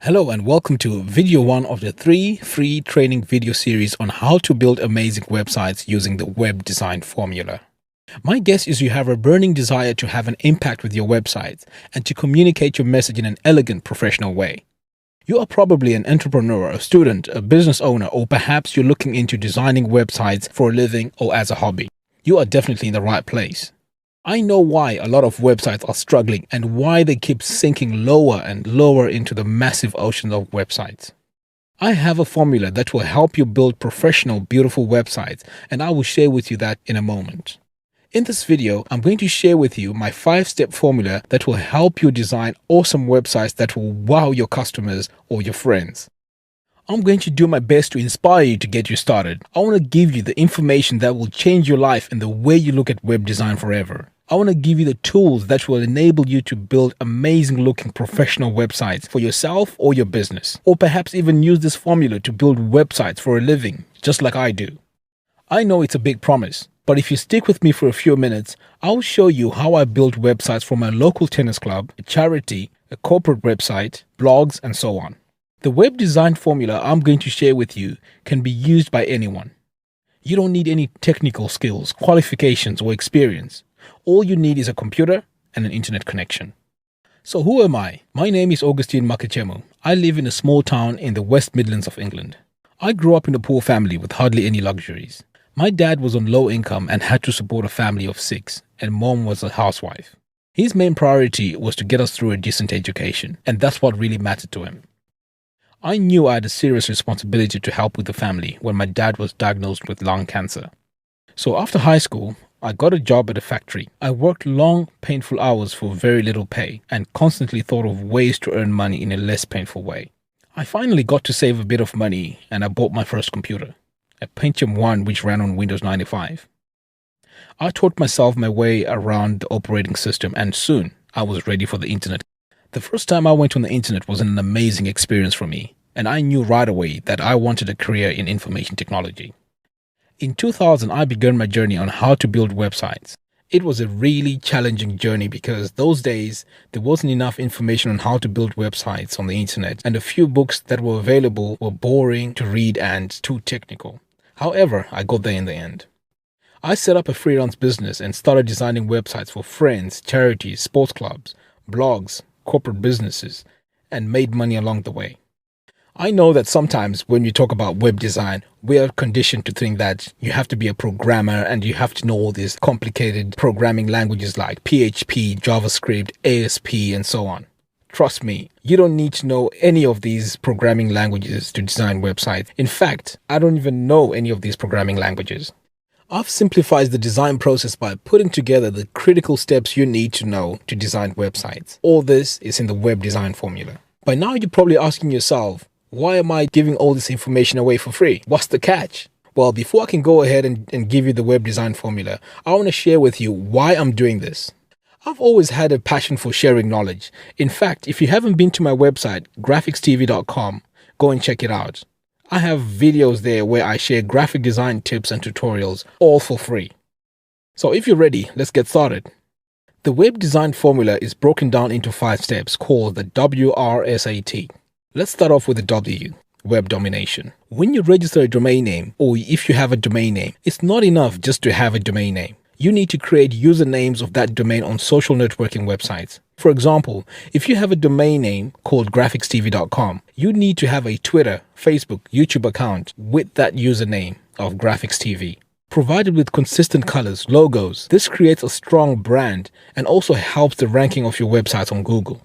Hello and welcome to video 1 of the 3 free training video series on how to build amazing websites using the web design formula. My guess is you have a burning desire to have an impact with your websites and to communicate your message in an elegant, professional way. You are probably an entrepreneur, a student, a business owner, or perhaps you're looking into designing websites for a living or as a hobby. You are definitely in the right place. I know why a lot of websites are struggling and why they keep sinking lower and lower into the massive ocean of websites. I have a formula that will help you build professional, beautiful websites, and I will share with you that in a moment. In this video, I'm going to share with you my 5-step formula that will help you design awesome websites that will wow your customers or your friends. I'm going to do my best to inspire you to get you started. I want to give you the information that will change your life and the way you look at web design forever. I want to give you the tools that will enable you to build amazing looking professional websites for yourself or your business, or perhaps even use this formula to build websites for a living, just like I do. I know it's a big promise, but if you stick with me for a few minutes, I'll show you how I build websites for my local tennis club, a charity, a corporate website, blogs, and so on. The web design formula I'm going to share with you can be used by anyone. You don't need any technical skills, qualifications, or experience. All you need is a computer and an internet connection. So who am I? My name is Augustine Makachemu. I live in a small town in the West Midlands of England. I grew up in a poor family with hardly any luxuries. My dad was on low income and had to support a family of 6, and mom was a housewife. His main priority was to get us through a decent education, and that's what really mattered to him. I knew I had a serious responsibility to help with the family when my dad was diagnosed with lung cancer. So after high school, I got a job at a factory. I worked long, painful hours for very little pay and constantly thought of ways to earn money in a less painful way. I finally got to save a bit of money and I bought my first computer, a Pentium 1 which ran on Windows 95. I taught myself my way around the operating system and soon I was ready for the internet. The first time I went on the internet was an amazing experience for me, and I knew right away that I wanted a career in information technology. In 2000, I began my journey on how to build websites. It was a really challenging journey because those days there wasn't enough information on how to build websites on the internet, and the few books that were available were boring to read and too technical. However, I got there in the end. I set up a freelance business and started designing websites for friends, charities, sports clubs, blogs, corporate businesses, and made money along the way. I know that sometimes when we talk about web design, we are conditioned to think that you have to be a programmer and you have to know all these complicated programming languages like PHP, JavaScript, ASP, and so on. Trust me, you don't need to know any of these programming languages to design websites. In fact, I don't even know any of these programming languages. I've simplified the design process by putting together the critical steps you need to know to design websites. All this is in the web design formula. By now, you're probably asking yourself, why am I giving all this information away for free? What's the catch? Well, before I can go ahead and give you the web design formula, I want to share with you why I'm doing this. I've always had a passion for sharing knowledge. In fact, if you haven't been to my website, graphicstv.com, go and check it out. I have videos there where I share graphic design tips and tutorials, all for free. So if you're ready, let's get started. The web design formula is broken down into 5 steps called the WRSAT. Let's start off with the W, web domination. When you register a domain name, or if you have a domain name, it's not enough just to have a domain name. You need to create usernames of that domain on social networking websites. For example, if you have a domain name called graphicstv.com, you need to have a Twitter, Facebook, YouTube account with that username of GraphicsTV. Provided with consistent colors, logos, this creates a strong brand and also helps the ranking of your websites on Google.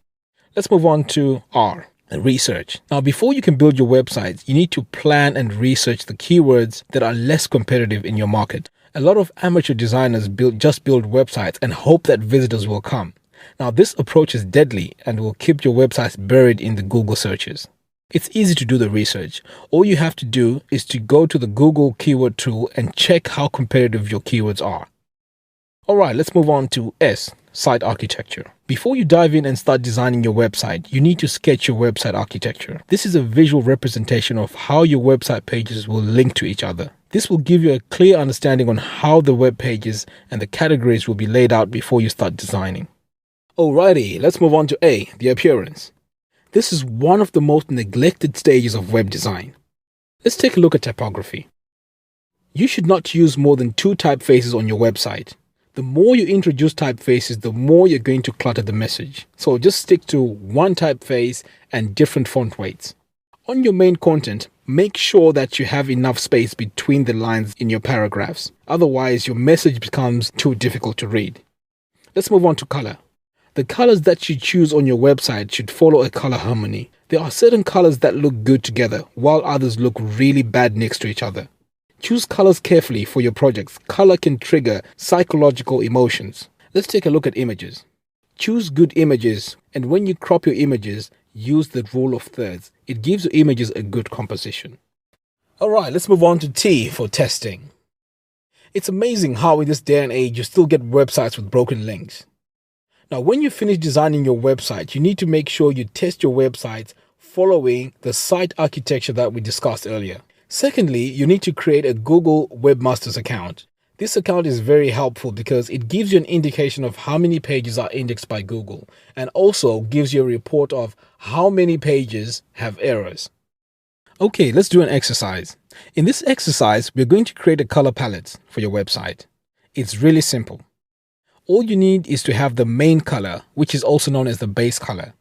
Let's move on to R, research. Now, before you can build your website, you need to plan and research the keywords that are less competitive in your market. A lot of amateur designers just build websites and hope that visitors will come. Now, this approach is deadly and will keep your websites buried in the Google searches. It's easy to do the research. All you have to do is to go to the Google keyword tool and check how competitive your keywords are. Alright, let's move on to S, site architecture. Before you dive in and start designing your website, you need to sketch your website architecture. This is a visual representation of how your website pages will link to each other. This will give you a clear understanding on how the web pages and the categories will be laid out before you start designing. Alrighty, let's move on to A, the appearance. This is one of the most neglected stages of web design. Let's take a look at typography. You should not use more than 2 typefaces on your website. The more you introduce typefaces, the more you're going to clutter the message. So just stick to 1 typeface and different font weights. On your main content, make sure that you have enough space between the lines in your paragraphs. Otherwise, your message becomes too difficult to read. Let's move on to color. The colors that you choose on your website should follow a color harmony. There are certain colors that look good together, while others look really bad next to each other. Choose colors carefully for your projects. Color can trigger psychological emotions. Let's take a look at images. Choose good images, and when you crop your images, use the rule of thirds. It gives your images a good composition. Alright, let's move on to T for testing. It's amazing how in this day and age you still get websites with broken links. Now, when you finish designing your website, you need to make sure you test your website following the site architecture that we discussed earlier. Secondly, you need to create a Google Webmasters account. This account is very helpful because it gives you an indication of how many pages are indexed by Google and also gives you a report of how many pages have errors. Okay, let's do an exercise. In this exercise, we're going to create a color palette for your website. It's really simple. All you need is to have the main color, which is also known as the base color.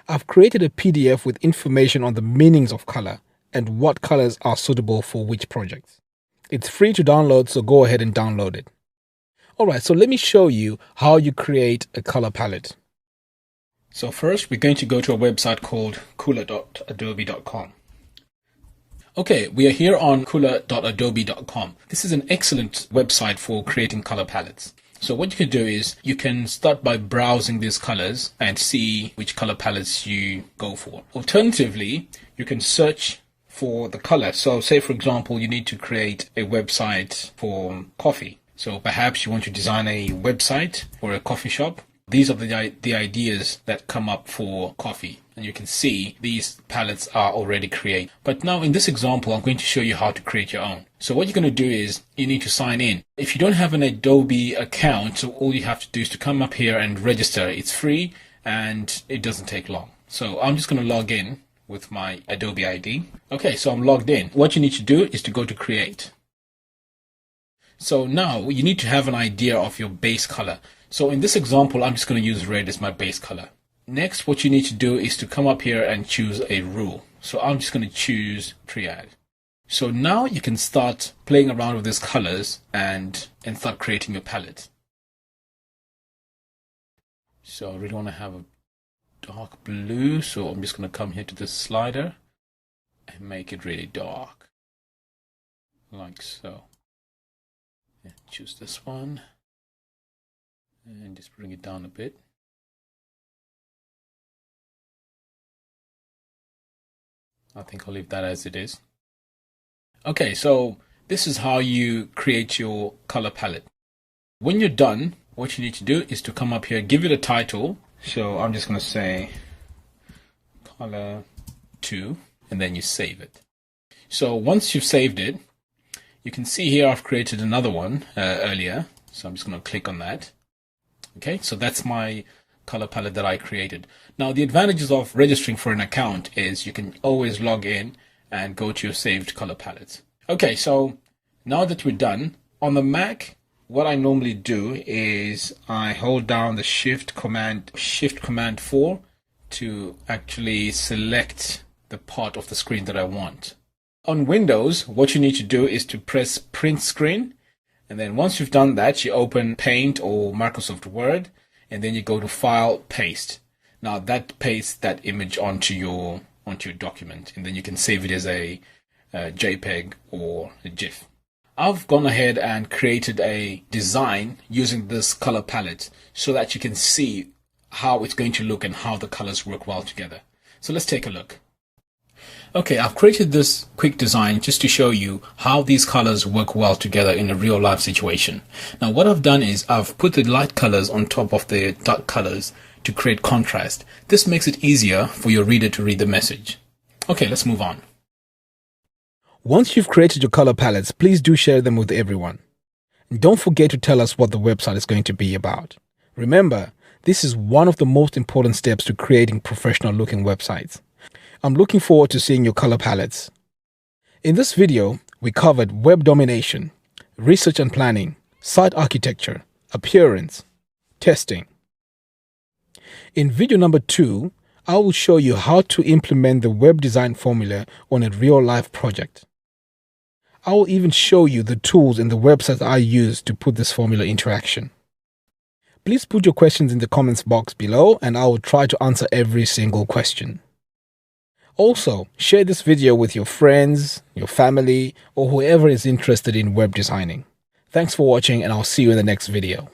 I've created a PDF with information on the meanings of color and what colors are suitable for which projects. It's free to download, so go ahead and download it. Alright, so let me show you how you create a color palette. So first, we're going to go to a website called cooler.adobe.com. Okay, we are here on cooler.adobe.com. This is an excellent website for creating color palettes. So what you can do is you can start by browsing these colors and see which color palettes you go for. Alternatively, you can search for the color. So say, for example, you need to create a website for coffee. So perhaps you want to design a website for a coffee shop. These are the ideas that come up for coffee. And you can see these palettes are already created. But now in this example, I'm going to show you how to create your own. So what you're going to do is you need to sign in. If you don't have an Adobe account, so all you have to do is to come up here and register. It's free and it doesn't take long. So I'm just going to log in with my Adobe ID. Okay, so I'm logged in. What you need to do is to go to create. So now you need to have an idea of your base color. So in this example, I'm just going to use red as my base color. Next, what you need to do is to come up here and choose a rule. So I'm just going to choose triad. So now you can start playing around with these colors and start creating your palette. So I really want to have a dark blue, so I'm just going to come here to this slider and make it really dark, like so. And choose this one and just bring it down a bit. I think I'll leave that as it is. Okay, so this is how you create your color palette. When you're done, what you need to do is to come up here, give it a title. So I'm just going to say color 2, and then you save it. So once you've saved it, you can see here I've created another one earlier. So I'm just going to click on that. Okay, so that's my color palette that I created. Now the advantages of registering for an account is you can always log in and go to your saved color palettes. Okay, so now that we're done, on the Mac, what I normally do is I hold down the Shift Command 4 to actually select the part of the screen that I want. On Windows, what you need to do is to press Print Screen, and then once you've done that, you open Paint or Microsoft Word, and then you go to File, Paste. Now that pastes that image onto your document, and then you can save it as a JPEG or a GIF. I've gone ahead and created a design using this color palette so that you can see how it's going to look and how the colors work well together. So let's take a look. Okay, I've created this quick design just to show you how these colors work well together in a real life situation. Now what I've done is I've put the light colors on top of the dark colors to create contrast. This makes it easier for your reader to read the message. Okay, let's move on. Once you've created your color palettes, please do share them with everyone. And don't forget to tell us what the website is going to be about. Remember, This is one of the most important steps to creating professional looking websites. I'm looking forward to seeing your color palettes. In this video, we covered web domination, research and planning, site architecture, appearance, testing. In video number 2, I will show you how to implement the web design formula on a real-life project. I will even show you the tools and the websites I use to put this formula into action. Please put your questions in the comments box below and I will try to answer every single question. Also, share this video with your friends, your family, or whoever is interested in web designing. Thanks for watching and I'll see you in the next video.